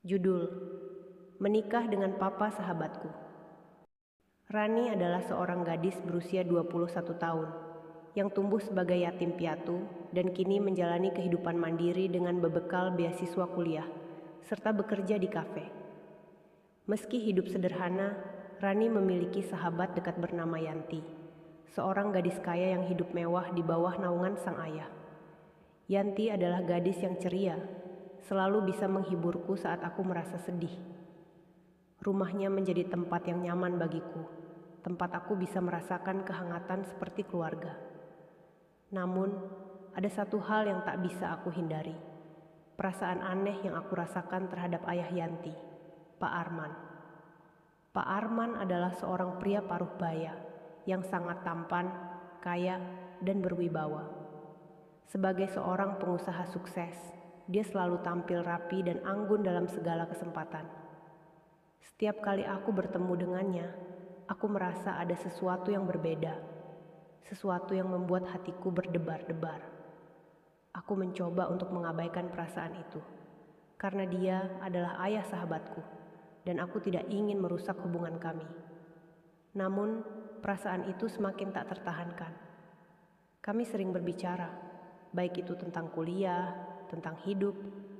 Judul: Menikah dengan Papa Sahabatku. Rani adalah seorang gadis berusia 21 tahun yang tumbuh sebagai yatim piatu dan kini menjalani kehidupan mandiri dengan berbekal beasiswa kuliah serta bekerja di kafe. Meski hidup sederhana, Rani memiliki sahabat dekat bernama Yanti, seorang gadis kaya yang hidup mewah di bawah naungan sang ayah. Yanti adalah gadis yang ceria, selalu bisa menghiburku saat aku merasa sedih. Rumahnya menjadi tempat yang nyaman bagiku, tempat aku bisa merasakan kehangatan seperti keluarga. Namun, ada satu hal yang tak bisa aku hindari. Perasaan aneh yang aku rasakan terhadap ayah Yanti, Pak Arman. Pak Arman adalah seorang pria paruh baya yang sangat tampan, kaya, dan berwibawa. Sebagai seorang pengusaha sukses, dia selalu tampil rapi dan anggun dalam segala kesempatan. Setiap kali aku bertemu dengannya, aku merasa ada sesuatu yang berbeda, sesuatu yang membuat hatiku berdebar-debar. Aku mencoba untuk mengabaikan perasaan itu, karena dia adalah ayah sahabatku, dan aku tidak ingin merusak hubungan kami. Namun, perasaan itu semakin tak tertahankan. Kami sering berbicara, baik itu tentang kuliah, tentang hidup,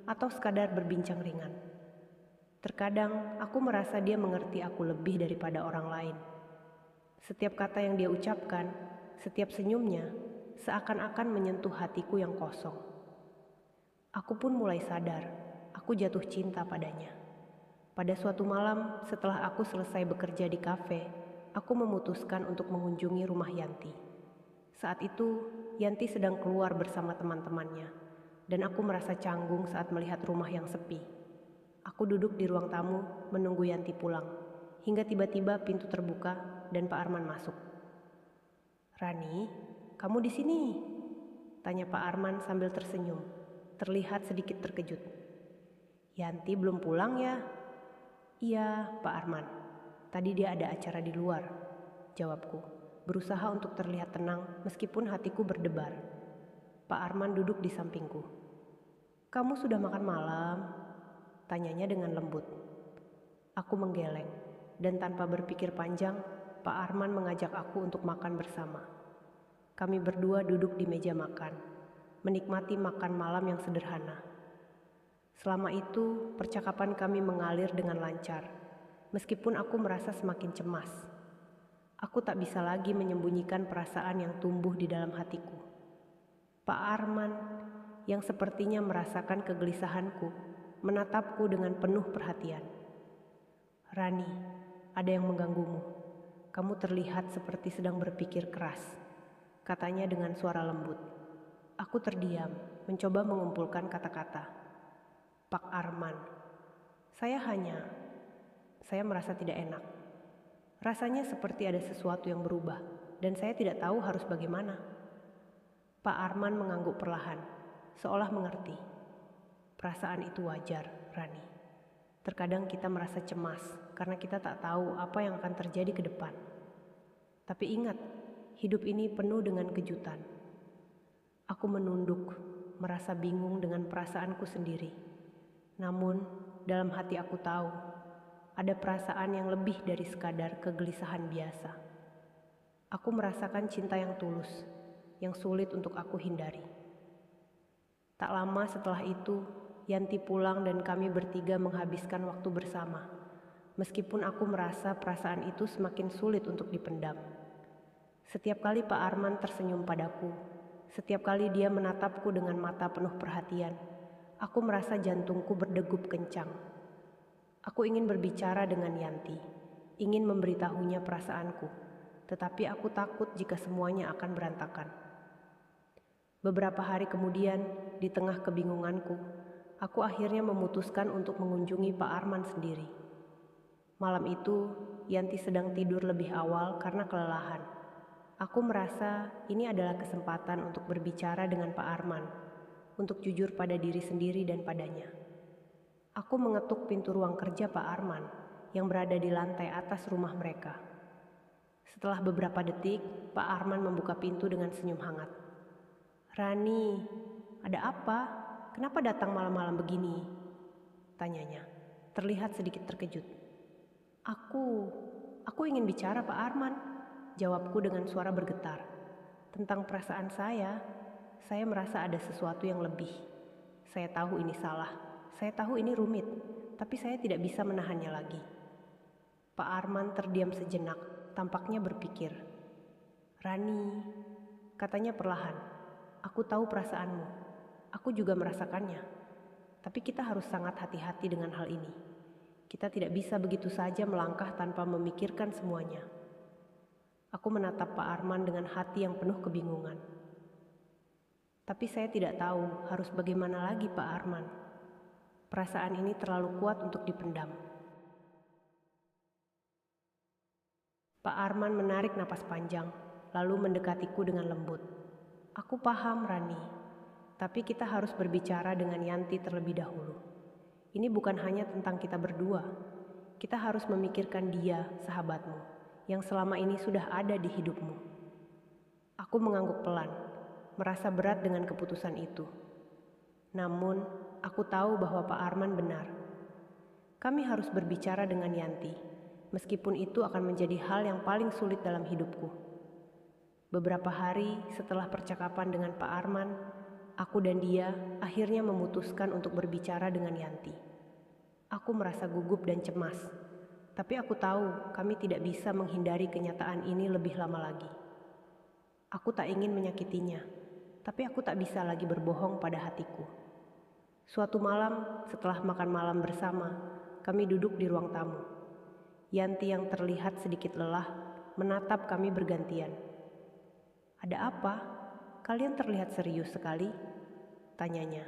atau sekadar berbincang ringan. Terkadang aku merasa dia mengerti aku lebih daripada orang lain. Setiap kata yang dia ucapkan, setiap senyumnya, seakan-akan menyentuh hatiku yang kosong. Aku pun mulai sadar, aku jatuh cinta padanya. Pada suatu malam, setelah aku selesai bekerja di kafe, aku memutuskan untuk mengunjungi rumah Yanti. Saat itu, Yanti sedang keluar bersama teman-temannya, dan aku merasa canggung saat melihat rumah yang sepi. Aku duduk di ruang tamu menunggu Yanti pulang, hingga tiba-tiba pintu terbuka dan Pak Arman masuk. "Rani, kamu di sini?" tanya Pak Arman sambil tersenyum, terlihat sedikit terkejut. "Yanti belum pulang ya?" "Iya, Pak Arman. Tadi dia ada acara di luar," jawabku, berusaha untuk terlihat tenang meskipun hatiku berdebar. Pak Arman duduk di sampingku. "Kamu sudah makan malam?" tanyanya dengan lembut. Aku menggeleng, dan tanpa berpikir panjang, Pak Arman mengajak aku untuk makan bersama. Kami berdua duduk di meja makan, menikmati makan malam yang sederhana. Selama itu, percakapan kami mengalir dengan lancar, meskipun aku merasa semakin cemas. Aku tak bisa lagi menyembunyikan perasaan yang tumbuh di dalam hatiku. Pak Arman, yang sepertinya merasakan kegelisahanku, menatapku dengan penuh perhatian. "Rani, ada yang mengganggumu. Kamu terlihat seperti sedang berpikir keras," katanya dengan suara lembut. Aku terdiam, mencoba mengumpulkan kata-kata. "Pak Arman, saya merasa tidak enak. Rasanya seperti ada sesuatu yang berubah, dan saya tidak tahu harus bagaimana." Pak Arman mengangguk perlahan, seolah mengerti. "Perasaan itu wajar, Rani. Terkadang kita merasa cemas karena kita tak tahu apa yang akan terjadi ke depan. Tapi ingat, hidup ini penuh dengan kejutan." Aku menunduk, merasa bingung dengan perasaanku sendiri. Namun, dalam hati aku tahu, ada perasaan yang lebih dari sekadar kegelisahan biasa. Aku merasakan cinta yang tulus, yang sulit untuk aku hindari. Tak lama setelah itu, Yanti pulang dan kami bertiga menghabiskan waktu bersama, meskipun aku merasa perasaan itu semakin sulit untuk dipendam. Setiap kali Pak Arman tersenyum padaku, setiap kali dia menatapku dengan mata penuh perhatian, aku merasa jantungku berdegup kencang. Aku ingin berbicara dengan Yanti, ingin memberitahunya perasaanku, tetapi aku takut jika semuanya akan berantakan. Beberapa hari kemudian, di tengah kebingunganku, aku akhirnya memutuskan untuk mengunjungi Pak Arman sendiri. Malam itu, Yanti sedang tidur lebih awal karena kelelahan. Aku merasa ini adalah kesempatan untuk berbicara dengan Pak Arman, untuk jujur pada diri sendiri dan padanya. Aku mengetuk pintu ruang kerja Pak Arman yang berada di lantai atas rumah mereka. Setelah beberapa detik, Pak Arman membuka pintu dengan senyum hangat. "Rani, ada apa? Kenapa datang malam-malam begini?" tanyanya. terlihat sedikit terkejut. Aku ingin bicara Pak Arman, jawabku dengan suara bergetar. Tentang perasaan saya merasa ada sesuatu yang lebih. Saya tahu ini salah, saya tahu ini rumit, tapi saya tidak bisa menahannya lagi. Pak Arman terdiam sejenak, tampaknya berpikir. Rani, katanya perlahan, aku tahu perasaanmu, aku juga merasakannya. Tapi kita harus sangat hati-hati dengan hal ini. Kita tidak bisa begitu saja melangkah tanpa memikirkan semuanya. Aku menatap Pak Arman dengan hati yang penuh kebingungan. Tapi saya tidak tahu harus bagaimana lagi Pak Arman. Perasaan ini terlalu kuat untuk dipendam. Pak Arman menarik napas panjang, lalu mendekatiku dengan lembut. Aku paham, Rani. Tapi kita harus berbicara dengan Yanti terlebih dahulu. Ini bukan hanya tentang kita berdua. Kita harus memikirkan dia, sahabatmu, yang selama ini sudah ada di hidupmu. Aku mengangguk pelan, merasa berat dengan keputusan itu. Namun, aku tahu bahwa Pak Arman benar. Kami harus berbicara dengan Yanti, meskipun itu akan menjadi hal yang paling sulit dalam hidupku. Beberapa hari setelah percakapan dengan Pak Arman, aku dan dia akhirnya memutuskan untuk berbicara dengan Yanti. Aku merasa gugup dan cemas, tapi aku tahu kami tidak bisa menghindari kenyataan ini lebih lama lagi. Aku tak ingin menyakitinya, tapi aku tak bisa lagi berbohong pada hatiku. Suatu malam setelah makan malam bersama, kami duduk di ruang tamu. Yanti yang terlihat sedikit lelah menatap kami bergantian. Ada apa? Kalian terlihat serius sekali, tanyanya,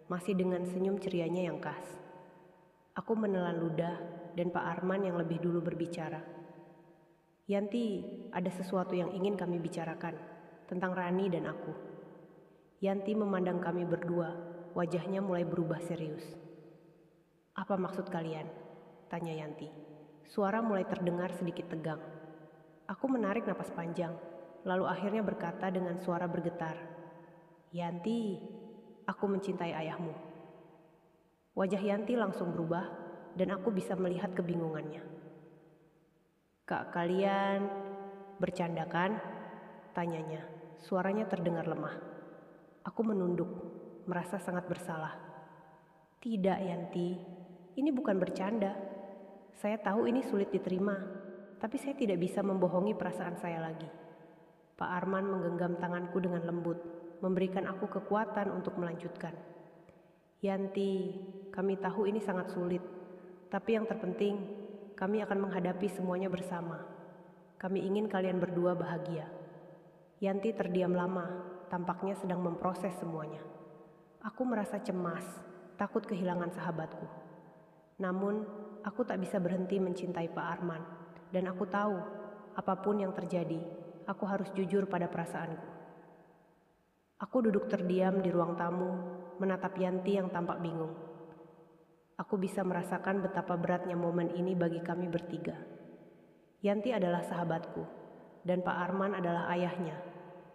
masih dengan senyum cerianya yang khas. Aku menelan ludah dan Pak Arman yang lebih dulu berbicara. Yanti, ada sesuatu yang ingin kami bicarakan tentang Rani dan aku. Yanti memandang kami berdua, wajahnya mulai berubah serius. Apa maksud kalian? Tanya Yanti. Suara mulai terdengar sedikit tegang. Aku menarik napas panjang, lalu akhirnya berkata dengan suara bergetar. Yanti, aku mencintai ayahmu. Wajah Yanti langsung berubah dan aku bisa melihat kebingungannya. Kak, kalian bercanda kan? Tanyanya, suaranya terdengar lemah. Aku menunduk, merasa sangat bersalah. Tidak, Yanti, ini bukan bercanda. Saya tahu ini sulit diterima, tapi saya tidak bisa membohongi perasaan saya lagi. Pak Arman menggenggam tanganku dengan lembut, memberikan aku kekuatan untuk melanjutkan. Yanti, kami tahu ini sangat sulit, tapi yang terpenting, kami akan menghadapi semuanya bersama. Kami ingin kalian berdua bahagia. Yanti terdiam lama, tampaknya sedang memproses semuanya. Aku merasa cemas, takut kehilangan sahabatku. Namun, aku tak bisa berhenti mencintai Pak Arman, dan aku tahu, apapun yang terjadi, aku harus jujur pada perasaanku. Aku duduk terdiam di ruang tamu, menatap Yanti yang tampak bingung. Aku bisa merasakan betapa beratnya momen ini bagi kami bertiga. Yanti adalah sahabatku, dan Pak Arman adalah ayahnya,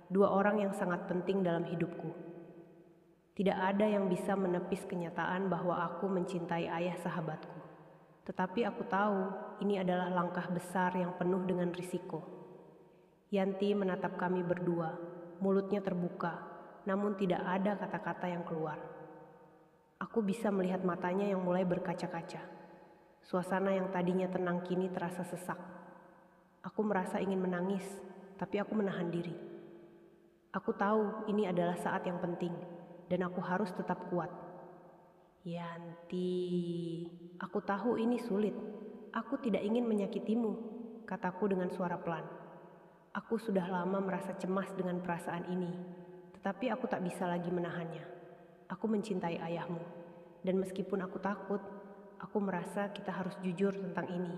dua orang yang sangat penting dalam hidupku. Tidak ada yang bisa menepis kenyataan bahwa aku mencintai ayah sahabatku. Tetapi aku tahu ini adalah langkah besar yang penuh dengan risiko. Yanti menatap kami berdua, mulutnya terbuka, namun tidak ada kata-kata yang keluar. Aku bisa melihat matanya yang mulai berkaca-kaca. Suasana yang tadinya tenang kini terasa sesak. Aku merasa ingin menangis, tapi aku menahan diri. Aku tahu ini adalah saat yang penting, dan aku harus tetap kuat. Yanti, aku tahu ini sulit. Aku tidak ingin menyakitimu, kataku dengan suara pelan. Aku sudah lama merasa cemas dengan perasaan ini, tetapi aku tak bisa lagi menahannya. Aku mencintai ayahmu, dan meskipun aku takut, aku merasa kita harus jujur tentang ini.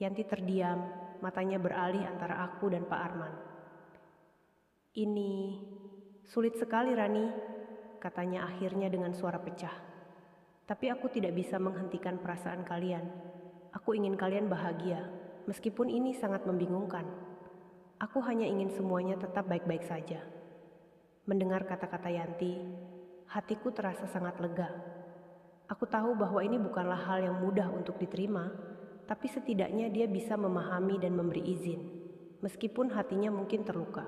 Yanti terdiam, matanya beralih antara aku dan Pak Arman. Ini sulit sekali, Rani, katanya akhirnya dengan suara pecah. Tapi aku tidak bisa menghentikan perasaan kalian. Aku ingin kalian bahagia, meskipun ini sangat membingungkan. Aku hanya ingin semuanya tetap baik-baik saja. Mendengar kata-kata Yanti, hatiku terasa sangat lega. Aku tahu bahwa ini bukanlah hal yang mudah untuk diterima, tapi setidaknya dia bisa memahami dan memberi izin, meskipun hatinya mungkin terluka.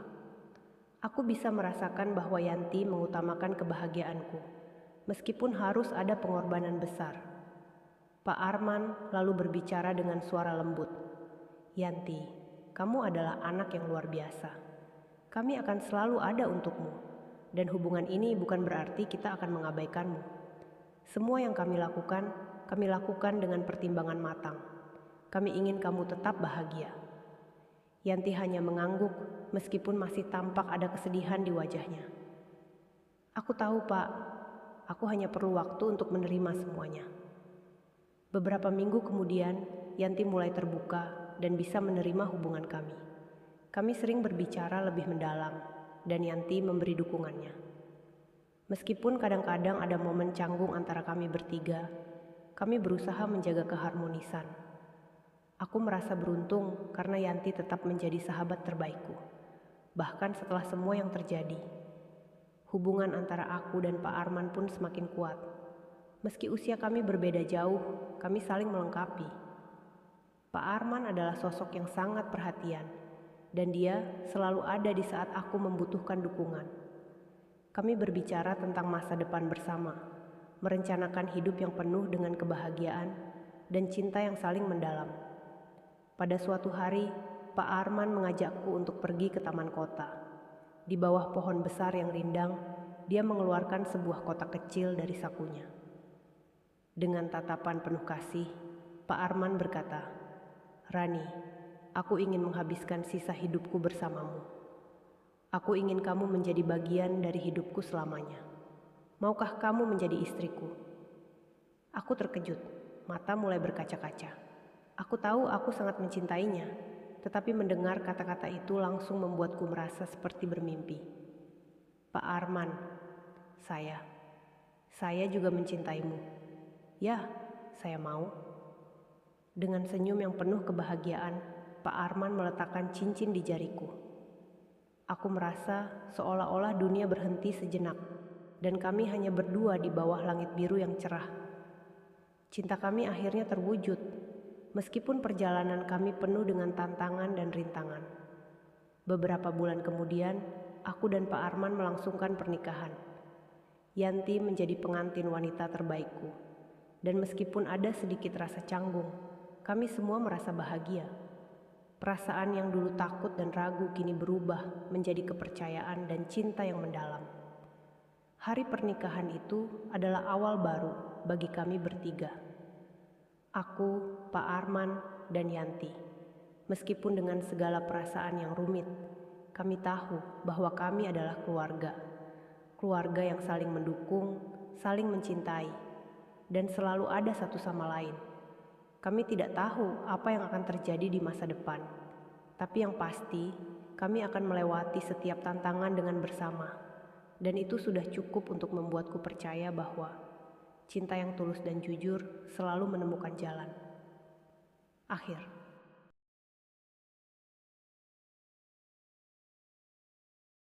Aku bisa merasakan bahwa Yanti mengutamakan kebahagiaanku, meskipun harus ada pengorbanan besar. Pak Arman lalu berbicara dengan suara lembut. Yanti, kamu adalah anak yang luar biasa. Kami akan selalu ada untukmu, dan hubungan ini bukan berarti kita akan mengabaikanmu. Semua yang kami lakukan dengan pertimbangan matang. Kami ingin kamu tetap bahagia. Yanti hanya mengangguk meskipun masih tampak ada kesedihan di wajahnya. Aku tahu, Pak. Aku hanya perlu waktu untuk menerima semuanya. Beberapa minggu kemudian, Yanti mulai terbuka dan bisa menerima hubungan kami. Kami sering berbicara lebih mendalam, dan Yanti memberi dukungannya. Meskipun kadang-kadang ada momen canggung antara kami bertiga, kami berusaha menjaga keharmonisan. Aku merasa beruntung karena Yanti tetap menjadi sahabat terbaikku, bahkan setelah semua yang terjadi. Hubungan antara aku dan Pak Arman pun semakin kuat. Meski usia kami berbeda jauh, kami saling melengkapi. Pak Arman adalah sosok yang sangat perhatian, dan dia selalu ada di saat aku membutuhkan dukungan. Kami berbicara tentang masa depan bersama, merencanakan hidup yang penuh dengan kebahagiaan dan cinta yang saling mendalam. Pada suatu hari, Pak Arman mengajakku untuk pergi ke taman kota. Di bawah pohon besar yang rindang, dia mengeluarkan sebuah kotak kecil dari sakunya. Dengan tatapan penuh kasih, Pak Arman berkata, "Rani, aku ingin menghabiskan sisa hidupku bersamamu. Aku ingin kamu menjadi bagian dari hidupku selamanya. Maukah kamu menjadi istriku?" Aku terkejut, mata mulai berkaca-kaca. Aku tahu aku sangat mencintainya, tetapi mendengar kata-kata itu langsung membuatku merasa seperti bermimpi. Pak Arman, saya juga mencintaimu. Ya, saya mau. Dengan senyum yang penuh kebahagiaan, Pak Arman meletakkan cincin di jariku. Aku merasa seolah-olah dunia berhenti sejenak, dan kami hanya berdua di bawah langit biru yang cerah. Cinta kami akhirnya terwujud, meskipun perjalanan kami penuh dengan tantangan dan rintangan. Beberapa bulan kemudian, aku dan Pak Arman melangsungkan pernikahan. Yanti menjadi pengantin wanita terbaikku. Dan meskipun ada sedikit rasa canggung, kami semua merasa bahagia. Perasaan yang dulu takut dan ragu kini berubah menjadi kepercayaan dan cinta yang mendalam. Hari pernikahan itu adalah awal baru bagi kami bertiga. Aku, Pak Arman, dan Yanti. Meskipun dengan segala perasaan yang rumit, kami tahu bahwa kami adalah keluarga. Keluarga yang saling mendukung, saling mencintai, dan selalu ada satu sama lain. Kami tidak tahu apa yang akan terjadi di masa depan, tapi yang pasti kami akan melewati setiap tantangan dengan bersama, dan itu sudah cukup untuk membuatku percaya bahwa cinta yang tulus dan jujur selalu menemukan jalan. Akhir.